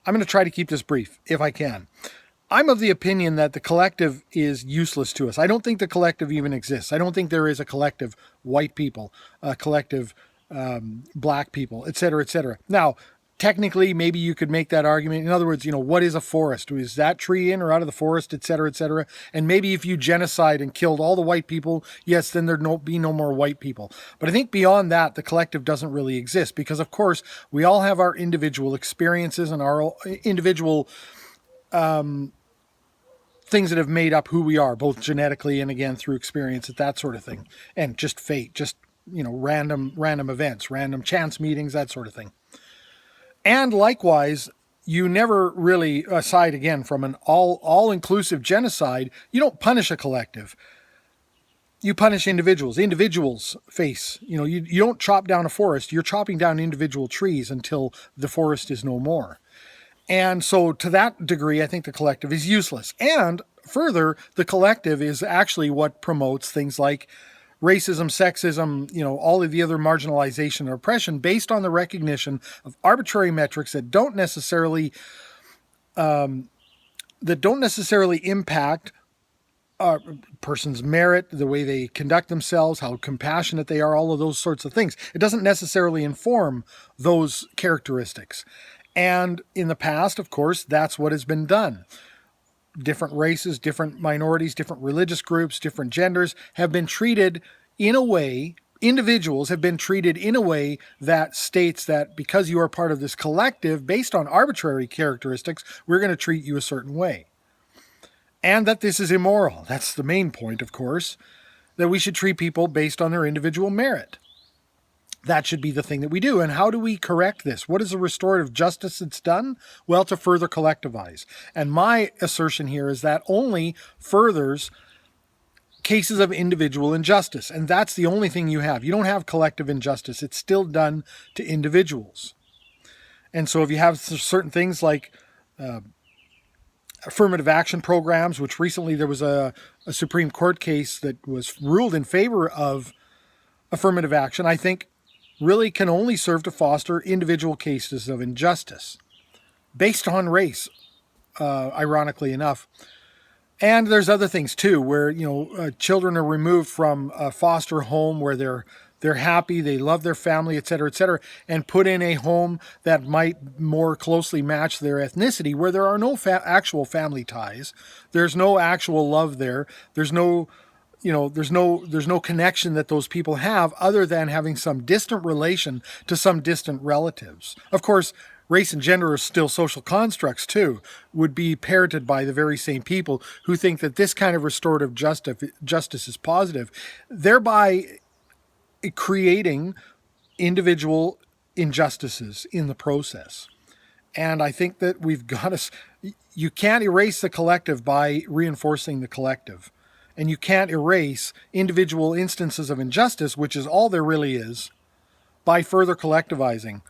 I'm going to try to keep this brief if I can. I'm of the opinion that the collective is useless to us. I don't think the collective even exists. I don't think there is a collective white people, a collective black people, et cetera, et cetera. Now, technically, maybe you could make that argument. In other words, what is a forest? Is that tree in or out of the forest, et cetera, et cetera? And maybe if you genocide and killed all the white people, yes, then there'd be no more white people. But I think beyond that, the collective doesn't really exist because, of course, we all have our individual experiences and our individual things that have made up who we are, both genetically and again through experience, that sort of thing, and just fate, just random events, random chance meetings, that sort of thing. And likewise, you never really, aside again from an all-inclusive genocide, you don't punish a collective. You punish individuals. Individuals face, you don't chop down a forest. You're chopping down individual trees until the forest is no more. And so to that degree, I think the collective is useless. And further, the collective is actually what promotes things like racism, sexism, all of the other marginalization and oppression based on the recognition of arbitrary metrics that don't necessarily impact a person's merit, the way they conduct themselves, how compassionate they are, all of those sorts of things. It doesn't necessarily inform those characteristics. And in the past, of course, that's what has been done. Different races, different minorities, different religious groups, different genders have been treated in a way, individuals have been treated in a way that states that because you are part of this collective, based on arbitrary characteristics, we're going to treat you a certain way. And that this is immoral. That's the main point, of course, that we should treat people based on their individual merit. That should be the thing that we do. And how do we correct this? What is the restorative justice that's done? Well, to further collectivize. And my assertion here is that only furthers cases of individual injustice. And that's the only thing you have. You don't have collective injustice. It's still done to individuals. And so if you have certain things like affirmative action programs, which recently there was a Supreme Court case that was ruled in favor of affirmative action, I think really can only serve to foster individual cases of injustice based on race, ironically enough. And there's other things too, where children are removed from a foster home where they're happy, they love their family, et cetera, and put in a home that might more closely match their ethnicity, where there are no actual family ties. There's no actual love there. There's no connection that those people have other than having some distant relation to some distant relatives. Of course, race and gender are still social constructs too, would be parroted by the very same people who think that this kind of restorative justice is positive, thereby creating individual injustices in the process. And I think that you can't erase the collective by reinforcing the collective. And you can't erase individual instances of injustice, which is all there really is, by further collectivizing.